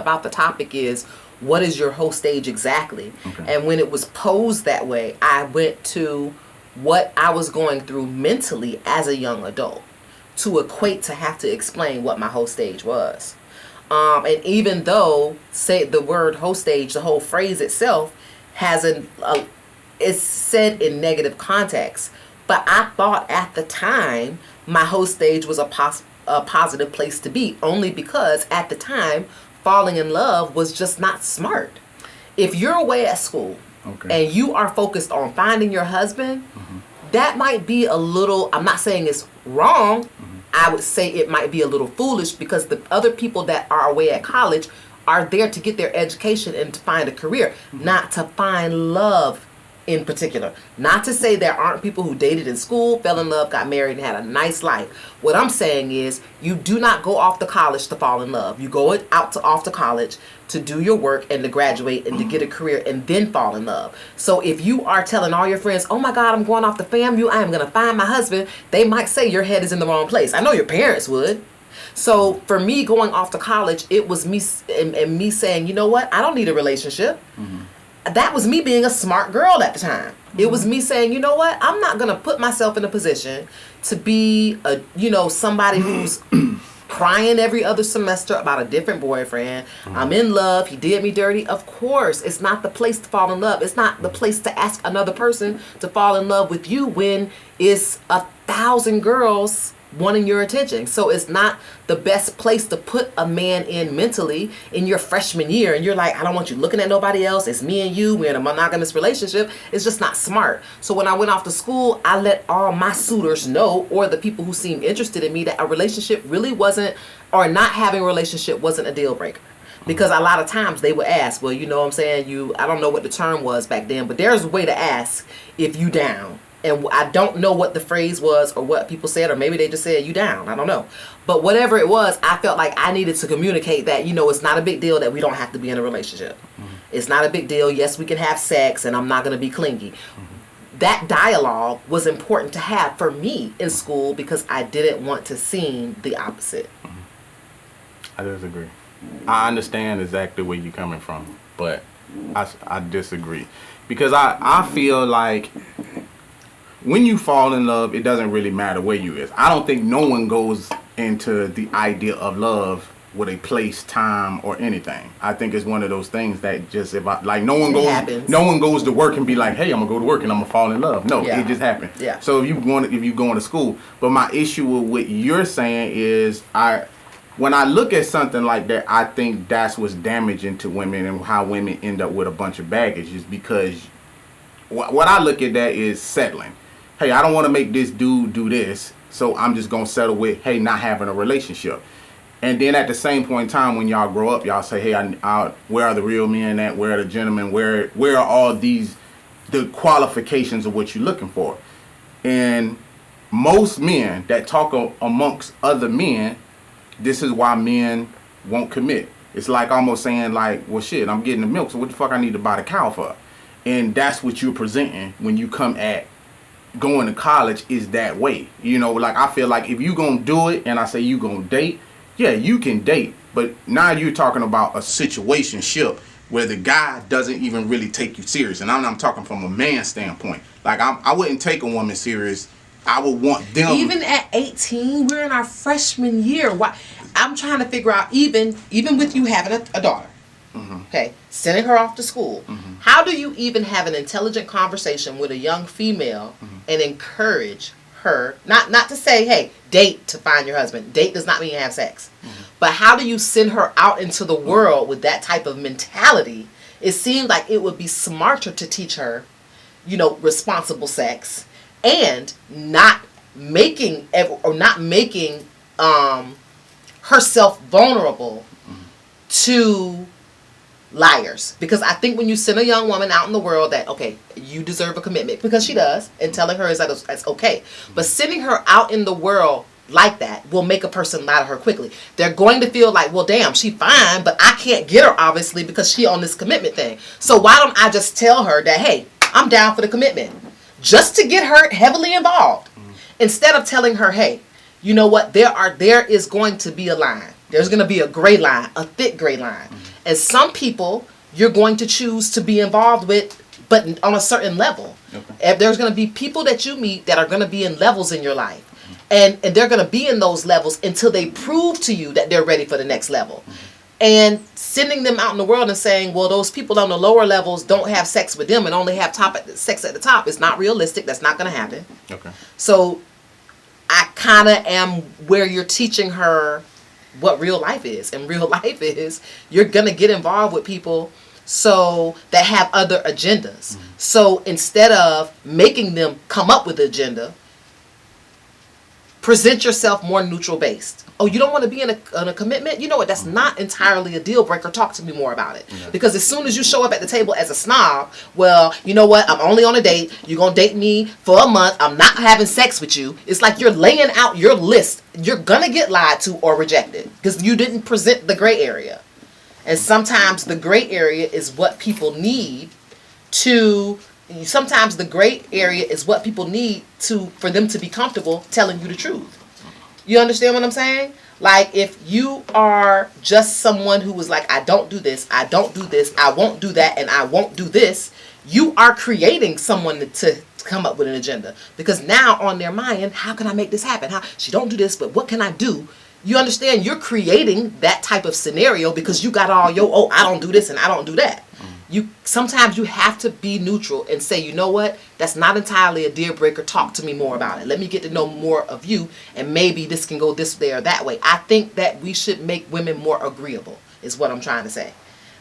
about the topic is, what is your whole stage exactly? Okay. And when it was posed that way, I went to what I was going through mentally as a young adult to equate to have to explain what my whole stage was. And even though, say the word whole stage, the whole phrase itself has it's said in negative context, but I thought at the time my whole stage was a positive place to be, only because at the time falling in love was just not smart. If you're away at school and you are focused on finding your husband, that might be a little, I'm not saying it's wrong, I would say it might be a little foolish, because the other people that are away at college are there to get their education and to find a career, not to find love in particular. Not to say there aren't people who dated in school, fell in love, got married, and had a nice life. What I'm saying is, you do not go off to college to fall in love. You go off to college to do your work and to graduate and to get a career and then fall in love. So if you are telling all your friends, oh my God, I'm going off to FAMU, I am going to find my husband, they might say your head is in the wrong place. I know your parents would. So for me going off to college, it was me and me saying, you know what, I don't need a relationship. That was me being a smart girl at the time. It was me saying, you know what, I'm not going to put myself in a position to be somebody who's crying every other semester about a different boyfriend. I'm in love. He did me dirty. Of course, it's not the place to fall in love. It's not the place to ask another person to fall in love with you when it's 1,000 girls wanting your attention. So it's not the best place to put a man in mentally in your freshman year. And you're like, I don't want you looking at nobody else. It's me and you. We're in a monogamous relationship. It's just not smart. So when I went off to school, I let all my suitors know, or the people who seemed interested in me, that a relationship really wasn't, or not having a relationship wasn't a deal breaker. Because a lot of times they would ask, well, you know what I'm saying? I don't know what the term was back then, but there's a way to ask if you down. And I don't know what the phrase was or what people said, or maybe they just said, you down. I don't know. But whatever it was, I felt like I needed to communicate that, it's not a big deal that we don't have to be in a relationship. It's not a big deal. Yes, we can have sex and I'm not going to be clingy. That dialogue was important to have for me in school, because I didn't want to seem the opposite. I disagree. I understand exactly where you're coming from, but I disagree. Because I feel like when you fall in love, it doesn't really matter where you is. I don't think no one goes into the idea of love with a place, time, or anything. I think it's one of those things that just, no one goes to work and be like, hey, I'm gonna go to work and I'm gonna fall in love. No, it just happened. Yeah. So if you going to school, but my issue with what you're saying is, when I look at something like that, I think that's what's damaging to women and how women end up with a bunch of baggage, is because what I look at that is settling. Hey, I don't want to make this dude do this, so I'm just going to settle with, hey, not having a relationship. And then at the same point in time, when y'all grow up, y'all say, hey, where are the real men at? Where are the gentlemen? Where are all the qualifications of what you're looking for? And most men that talk amongst other men, this is why men won't commit. It's like almost saying like, well, shit, I'm getting the milk, so what the fuck I need to buy the cow for? And that's what you're presenting when you come at going to college, is that way. Like, I feel like if you gonna do it and I say you gonna date, yeah, you can date, but now you're talking about a situationship where the guy doesn't even really take you serious. And I'm talking from a man standpoint. Like, I wouldn't take a woman serious. I would want them. Even at 18, we're in our freshman year. Why? I'm trying to figure out, even with you having a daughter, okay, sending her off to school, how do you even have an intelligent conversation with a young female and encourage her, not to say, hey, date to find your husband. Date does not mean have sex. But how do you send her out into the world with that type of mentality? It seems like it would be smarter to teach her, responsible sex, and not making herself vulnerable to liars. Because I think when you send a young woman out in the world that, okay, you deserve a commitment, because she does, and telling her is that's okay, but sending her out in the world like that will make a person lie to her quickly. They're going to feel like, well, damn, she fine, but I can't get her obviously because she on this commitment thing. So why don't I just tell her that, hey, I'm down for the commitment, just to get her heavily involved, instead of telling her, hey, you know what, there is going to be a line. There's going to be a gray line, a thick gray line. And some people you're going to choose to be involved with, but on a certain level. Okay. And there's going to be people that you meet that are going to be in levels in your life. And they're going to be in those levels until they prove to you that they're ready for the next level. And sending them out in the world and saying, well, those people on the lower levels don't have sex with them and only have sex at the top is not realistic. That's not going to happen. Okay. So I kind of am where you're teaching her what real life is. And real life is you're going to get involved with people that have other agendas. Mm-hmm. So instead of making them come up with an agenda, present yourself more neutral based. Oh, you don't want to be in a commitment? You know what? That's not entirely a deal breaker. Talk to me more about it. Yeah. Because as soon as you show up at the table as a snob, well, you know what? I'm only on a date. You're going to date me for a month. I'm not having sex with you. It's like you're laying out your list. You're going to get lied to or rejected because you didn't present the gray area. And sometimes the gray area is what people need Sometimes the gray area is what people need for them to be comfortable telling you the truth. You understand what I'm saying? Like if you are just someone who was like, I don't do this, I don't do this, I won't do that, and I won't do this, you are creating someone to come up with an agenda. Because now on their mind, how can I make this happen? She don't do this, but what can I do? You understand? You're creating that type of scenario because you got all I don't do this and I don't do that. Sometimes you have to be neutral and say, you know what, that's not entirely a deal breaker. Talk to me more about it. Let me get to know more of you, and maybe this can go this way or that way. I think that we should make women more agreeable is what I'm trying to say.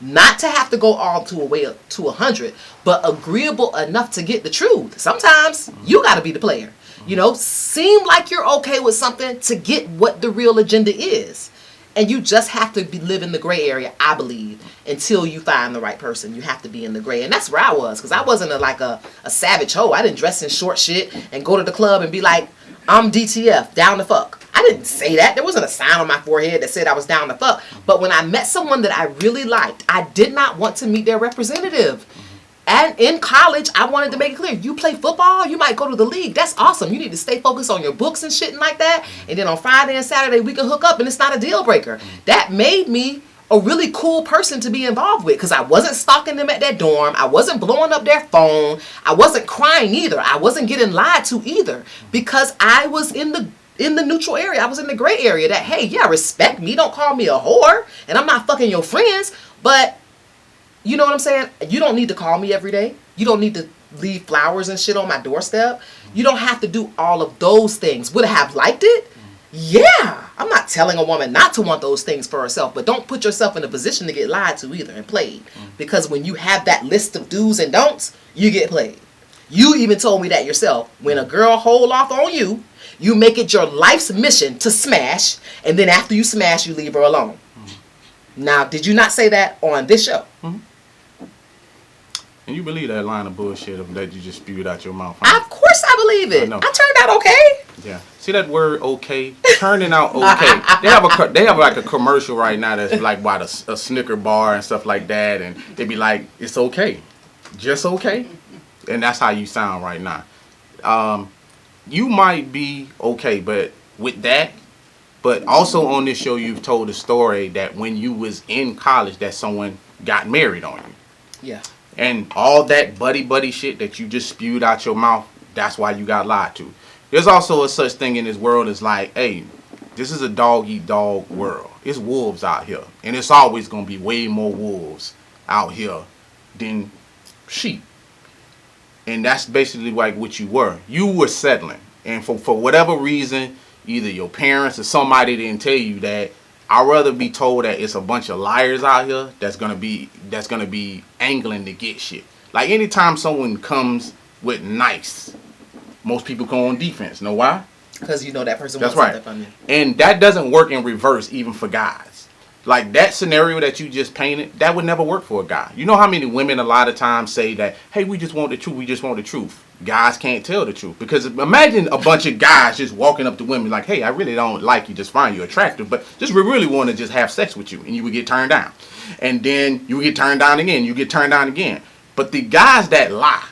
Not to have to go all to 100, but agreeable enough to get the truth. Sometimes you got to be the player. You know, seem like you're okay with something to get what the real agenda is. And you just have to live in the gray area, I believe, until you find the right person. You have to be in the gray. And that's where I was, because I wasn't a savage hoe. I didn't dress in short shit and go to the club and be like, I'm DTF, down to fuck. I didn't say that. There wasn't a sign on my forehead that said I was down to fuck. But when I met someone that I really liked, I did not want to meet their representative. And in college, I wanted to make it clear, you play football, you might go to the league. That's awesome. You need to stay focused on your books and shit and like that. And then on Friday and Saturday, we can hook up and it's not a deal breaker. That made me a really cool person to be involved with because I wasn't stalking them at their dorm. I wasn't blowing up their phone. I wasn't crying either. I wasn't getting lied to either because I was in the neutral area. I was in the gray area that, hey, yeah, respect me. Don't call me a whore. And I'm not fucking your friends. But you know what I'm saying? You don't need to call me every day. You don't need to leave flowers and shit on my doorstep. You don't have to do all of those things. Would I have liked it? Yeah. I'm not telling a woman not to want those things for herself, but don't put yourself in a position to get lied to either and played. Because when you have that list of do's and don'ts, you get played. You even told me that yourself. When a girl hold off on you, you make it your life's mission to smash, and then after you smash, you leave her alone. Now, did you not say that on this show? And you believe that line of bullshit that you just spewed out your mouth? Huh? Of course I believe it. I turned out okay. Yeah. See that word okay? Turning out okay. They have like a commercial right now that's like by a Snicker bar and stuff like that. And they be like, it's okay. Just okay. And that's how you sound right now. You might be okay, but with that, but also on this show, you've told a story that when you was in college that someone got married on you. Yeah. And all that buddy shit that you just spewed out your mouth, that's why you got lied to. There's also a such thing in this world as like, hey, this is a dog-eat-dog world. It's wolves out here. And it's always going to be way more wolves out here than sheep. And that's basically like what you were. You were settling. And for whatever reason, either your parents or somebody didn't tell you that. I'd rather be told that it's a bunch of liars out here that's gonna be angling to get shit. Like anytime someone comes with nice, most people go on defense. Know why? Because you know that person wants something from you. And that doesn't work in reverse even for guys. Like that scenario that you just painted, that would never work for a guy. You know how many women a lot of times say that, hey, we just want the truth, we just want the truth. Guys can't tell the truth. Because imagine a bunch of guys just walking up to women like, hey, I really don't like you, just find you attractive, but just really want to just have sex with you. And you would get turned down. And then you would get turned down again, you get turned down again. But the guys that lie,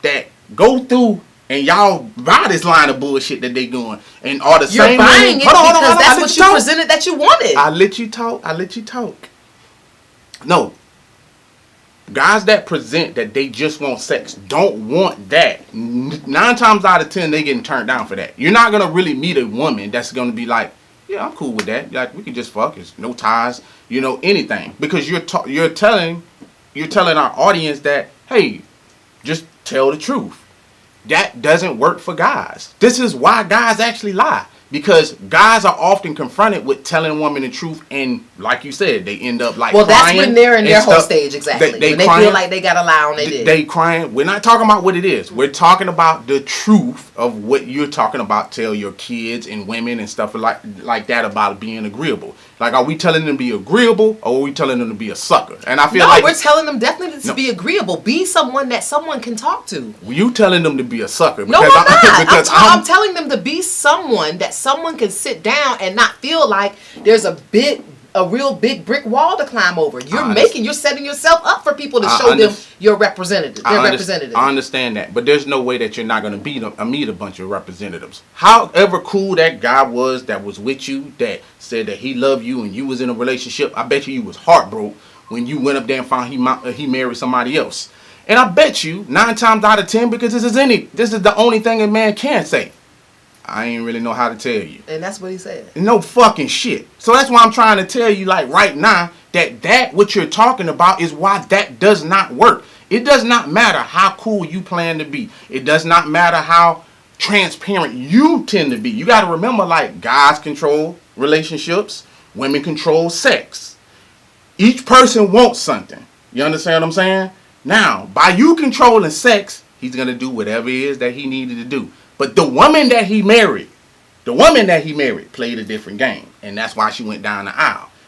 that go through and y'all buy this line of bullshit that they doing and are the same. You're buying it because that's what you presented that you wanted. I let you talk. No. Guys that present that they just want sex don't want that. 9 times out of 10, they getting turned down for that. You're not gonna really meet a woman that's gonna be like, yeah, I'm cool with that. Like, we can just fuck. It's no ties, anything. Because you're telling our audience that, hey, just tell the truth. That doesn't work for guys. This is why guys actually lie. Because guys are often confronted with telling women the truth, and like you said, they end up like well, crying. That's when they're in their whole stuff. stage, exactly. They when they crying, feel like they gotta lie on their dick. They crying. We're not talking about what it is. We're talking about the truth of what you're talking about. Tell your kids and women and stuff like that about being agreeable. Like, are we telling them to be agreeable, or are we telling them to be a sucker? And I feel like we're telling them definitely to be agreeable. Be someone that someone can talk to. You telling them to be a sucker? No, I'm not. Because I'm telling them to be someone that someone can sit down and not feel like there's a real big brick wall to climb over. You're setting yourself up for people to show them your representative. Their representative. I understand that, but there's no way that you're not going to meet a bunch of representatives. However cool that guy was that was with you, that said that he loved you and you was in a relationship, I bet you was heartbroken when you went up there and found he married somebody else. And I bet you 9 times out of 10, because this is the only thing a man can say, I ain't really know how to tell you. And that's what he said. No fucking shit. So that's why I'm trying to tell you, like, right now, that what you're talking about is why that does not work. It does not matter how cool you plan to be. It does not matter how transparent you tend to be. You got to remember, like, guys control relationships, women control sex. Each person wants something. You understand what I'm saying? Now, by you controlling sex, he's going to do whatever it is that he needed to do. But the woman that he married played a different game. And that's why she went down the aisle.